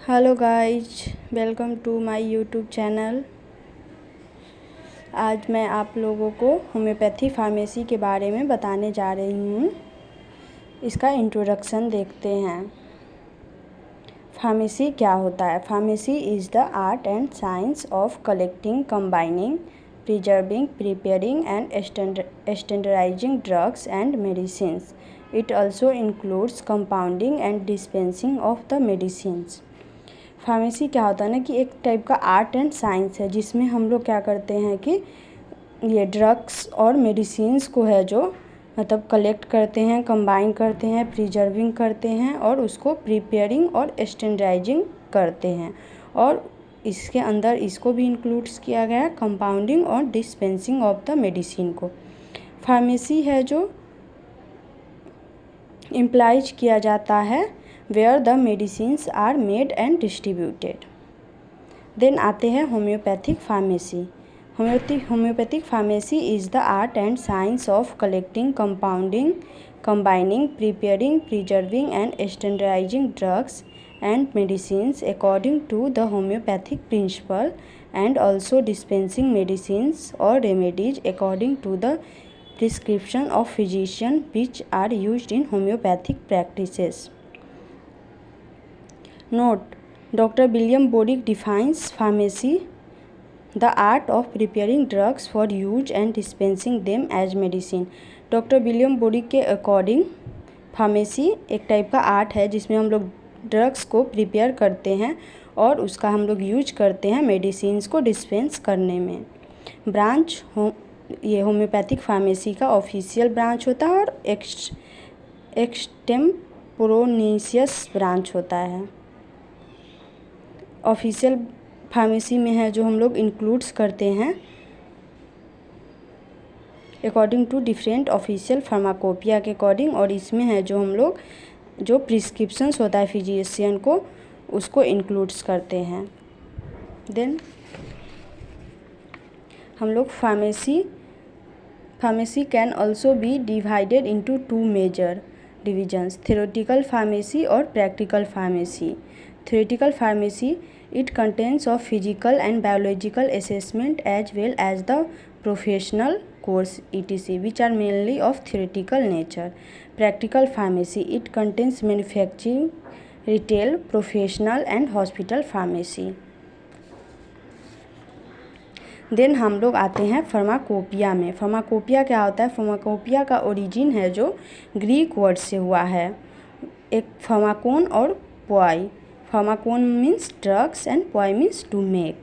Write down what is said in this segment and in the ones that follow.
Hello guys, welcome to my YouTube channel. आज मैं आप लोगों को होम्योपैथी फार्मेसी के बारे में बताने जा रही हूँ। इसका इंट्रोडक्शन देखते हैं। फार्मेसी क्या होता है? Pharmacy is the art and science of collecting, combining, preserving, preparing and standardising drugs and medicines. It also includes compounding and dispensing of the medicines. Pharmacy क्या होता है ना कि एक टाइप का आर्ट एंड साइंस है, जिसमें हम लोग क्या करते हैं कि ये ड्रग्स और मेडिसिन्स को है जो मतलब कलेक्ट करते हैं, कंबाइन करते हैं, प्रिजर्विंग करते हैं और उसको प्रिपेयरिंग और स्टैंडर्डाइजिंग करते हैं। और इसके अंदर इसको भी इंक्लूड्स किया गया है कंपाउंडिंग और डिस्पेंसिंग ऑफ द मेडिसिन को। फार्मेसी है जो इम्प्लाइज किया जाता है where the medicines are made and distributed. Then आते हैं homeopathic pharmacy. Homeopathic pharmacy is the art and science of collecting, compounding, combining, preparing, preserving and standardizing drugs and medicines according to the homeopathic principle and also dispensing medicines or remedies according to the prescription of physician which are used in homeopathic practices. Note: Dr. William Boric defines pharmacy, the art of preparing drugs for use and dispensing them as medicine. Doctor William boric के according pharmacy एक type का art है जिसमें हम लोग drugs को prepare करते हैं और उसका हम लोग यूज करते हैं मेडिसिन्स को डिस्पेंस करने में। ब्रांच ये होम्योपैथिक फार्मेसी का ऑफिशियल ब्रांच होता है और एक्सटेम्पोरेनियस ब्रांच होता है। ऑफिशियल फार्मेसी में है जो हम लोग इंक्लूड्स करते हैं according to different official pharmacopoeia के अकॉर्डिंग, और इसमें है जो हम लोग जो प्रिस्क्रिप्शंस होता है फिजिशियन को उसको इंक्लूड्स करते हैं। देन हम लोग pharmacy can also be divided into two major divisions, theoretical pharmacy और practical pharmacy. Theoretical pharmacy, it contains of physical and biological assessment as well as the professional course etc., which are mainly of theoretical nature. Practical pharmacy, it contains manufacturing, retail, professional and hospital pharmacy. Then हम लोग आते हैं pharmacopoeia में। Pharmacopoeia क्या होता है? Pharmacopoeia का origin है जो ग्रीक वर्ड से हुआ है, एक फार्माकोन और पोआई। Pharmacon means drugs and poi means to make.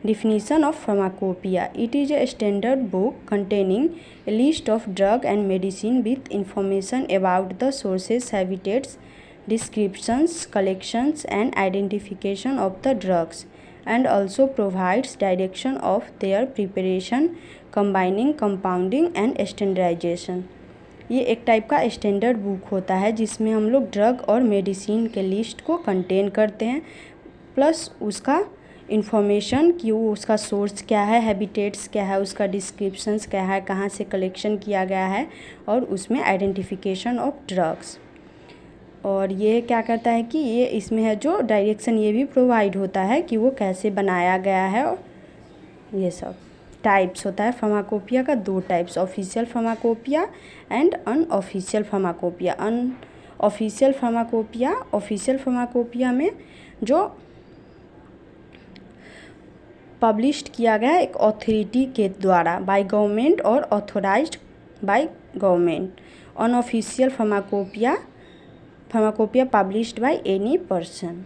Definition of pharmacopoeia: it is a standard book containing a list of drug and medicine with information about the sources, habitats, descriptions, collections and identification of the drugs, and also provides direction of their preparation, combining, compounding and standardization. ये एक type का standard book होता है जिसमें हम लोग drug और medicine के लिस्ट को कंटेन करते हैं, प्लस उसका इन्फॉर्मेशन कि वो उसका सोर्स क्या है, हैबिटेट्स क्या है, उसका डिस्क्रिप्शंस क्या है, कहाँ से कलेक्शन किया गया है, और उसमें आइडेंटिफिकेशन ऑफ ड्रग्स। और ये क्या करता है कि ये इसमें है जो डायरेक्शन ये भी प्रोवाइड होता है कि वो कैसे बनाया गया है। और ये सब टाइप्स होता है फार्माकोपिया का, दो types, official pharmacopoeia and unofficial pharmacopoeia. Unofficial pharmacopoeia में जो पब्लिश्ड किया गया एक अथॉरिटी के द्वारा बाय गवर्नमेंट और authorised by government. Unofficial pharmacopoeia published by any person.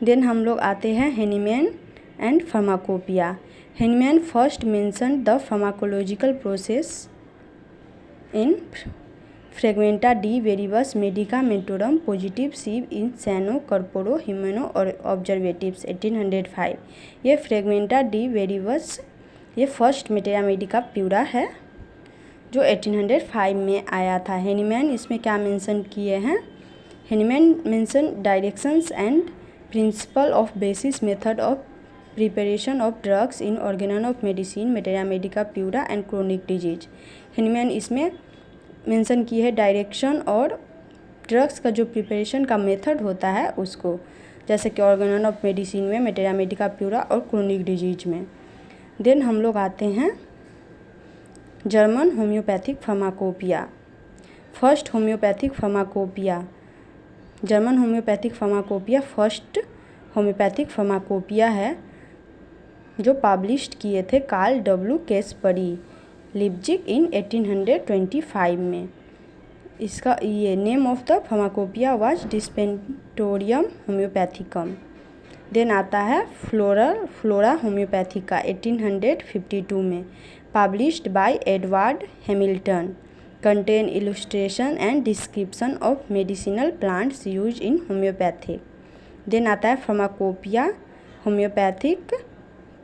Then हम लोग आते हैं Hahnemann and pharmacopoeia. Hahnemann first mention the pharmacological process in Fragmenta de Viribus Medicamentorum Positivis in Sano Corpore Humano और Observatis 1805। ये फ्रेगमेंटा de वेरिबस ये first मेटेरिया Medica pura है जो 1805 में आया था। हेनीमैन इसमें क्या मेंशन किए हैं? Hahnemann mention directions and principle of basis method of preparation of drugs in Organon of Medicine Materia Medica Pura and chronic disease. Hahnemann इसमें मेंशन की है डायरेक्शन और ड्रग्स का जो प्रिपरेशन का मेथड होता है उसको, जैसे कि ऑर्गेनन ऑफ मेडिसिन में, मेटेरिया मेडिका प्यूरा और क्रोनिक डिजीज में। देन हम लोग आते हैं German homoeopathic pharmacopoeia. First homoeopathic pharmacopoeia, German homoeopathic pharmacopoeia first homoeopathic pharmacopoeia है जो पब्लिश्ड किए थे Carl W Caspari Leipzig in 1825 में। इसका ये name of the pharmacopoeia was Dispensatorium Homoeopathicum. Then आता है फ्लोरा होम्योपैथिका 1852 में, published by Edward Hamilton, contain illustration and description of medicinal plants use in homeopathic. Then आता है फार्माकोपिया होम्योपैथिक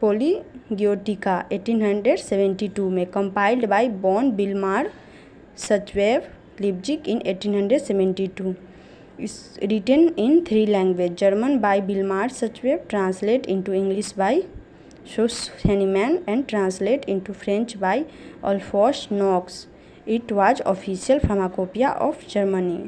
पोलीगियोटिका 1872 में, compiled by बॉन बिल्मार सचवेव Leipzig in 1872, is written in 3 languages, German by Bilmar Sachwev, translate into English by Schulz Hennemann and translate into French by Alphonse Knox. It was official pharmacopoeia of Germany.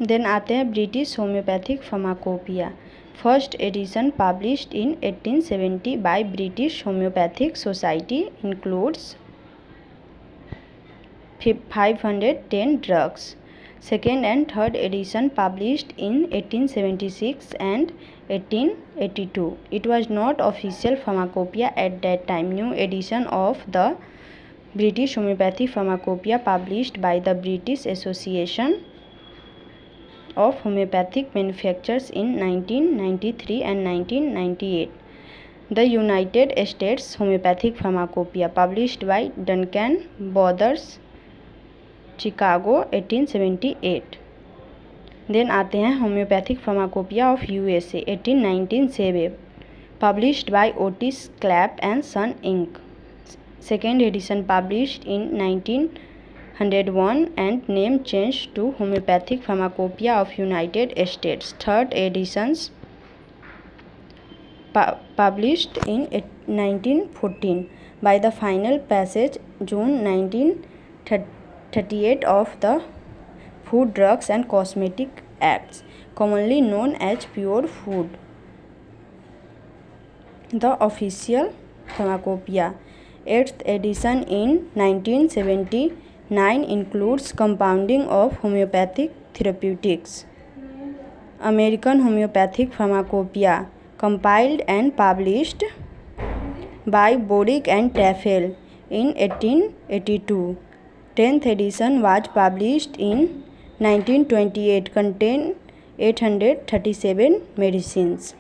Then आते हैं British homoeopathic pharmacopoeia. First edition published in 1870 by British homoeopathic society includes 510 drugs. Second and third edition published in 1876 and 1882. It was not official pharmacopoeia at that time. New edition of the British Homeopathic Pharmacopoeia published by the British Association of Homeopathic Manufacturers in 1993 and 1998. The United States Homeopathic Pharmacopoeia published by Duncan Brothers, Chicago 1878. Then आते हैं homoeopathic pharmacopoeia of USA 1897, published by Otis Clapp and son Inc. Second edition published in 1901 and name change to homoeopathic pharmacopoeia of United States. Third editions published in 1914 by the final passage June 1938 of the Food, Drugs and Cosmetic Acts, commonly known as Pure Food. The official pharmacopoeia. 8th edition in 1979 includes compounding of homeopathic therapeutics. American Homeopathic Pharmacopoeia, compiled and published by Boric and Tafel in 1882. 10th edition was published in 1928, contained 837 medicines.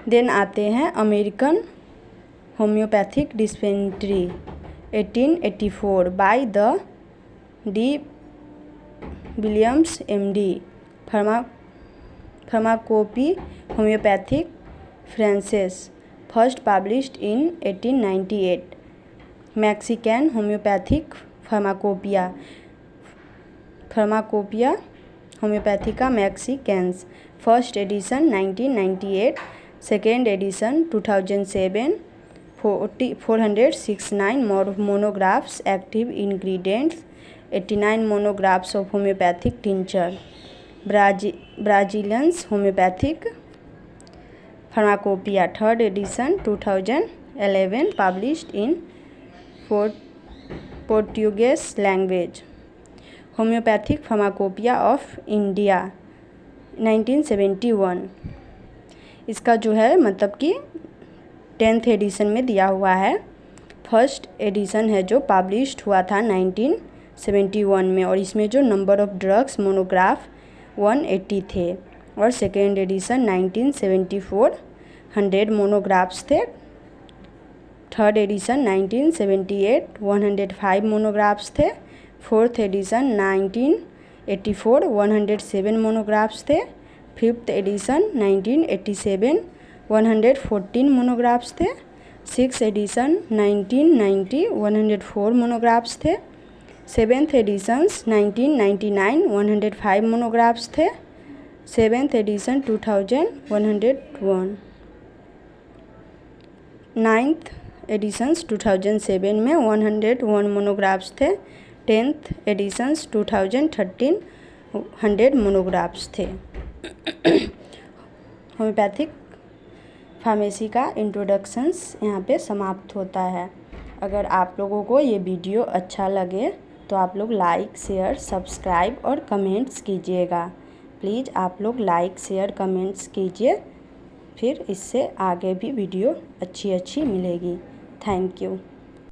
Then आते हैं American homoeopathic dispensary 1884 by the D Williams MD, Pharmacopee Homoeopathique Francaise, first published in 1898. Mexican homoeopathic pharmacopoeia Homoeopathica Mexicana, first edition 1998, second edition 2007. 469 monographs, active ingredients 89 monographs of homeopathic tincture. Brazilian homeopathic pharmacopoeia, third edition 2011, published in Portuguese language. Homeopathic pharmacopoeia of India 1971। इसका जो है मतलब कि 10th addition में दिया हुआ है। First edition है जो पब्लिश्ड हुआ था 1971 में, और इसमें जो नंबर ऑफ ड्रग्स मोनोग्राफ 180 थे। और सेकेंड एडिशन 1974 100 मोनोग्राफ्स थे। थर्ड एडिशन 1978 105 मोनोग्राफ्स थे। फोर्थ एडिशन 1984 107 मोनोग्राफ्स थे। फिफ्थ एडिशन 1987 114 मोनोग्राफ्स थे। सिक्स एडिशन 1990 104 मोनोग्राफ्स थे। सेवेंथ एडिशंस 1999 105 मोनोग्राफ्स थे। Seventh edition 2000 101। नाइन्थ एडिशंस 2007 में 101 मोनोग्राफ्स थे। टेंथ एडिशंस 2013 100 मोनोग्राफ्स थे। होम्योपैथिक फार्मेसी का इंट्रोडक्शंस यहाँ पे समाप्त होता है। अगर आप लोगों को ये वीडियो अच्छा लगे तो आप लोग लाइक शेयर सब्सक्राइब और कमेंट्स कीजिएगा। प्लीज़ आप लोग लाइक शेयर कमेंट्स कीजिए, फिर इससे आगे भी वीडियो अच्छी मिलेगी। Thank you.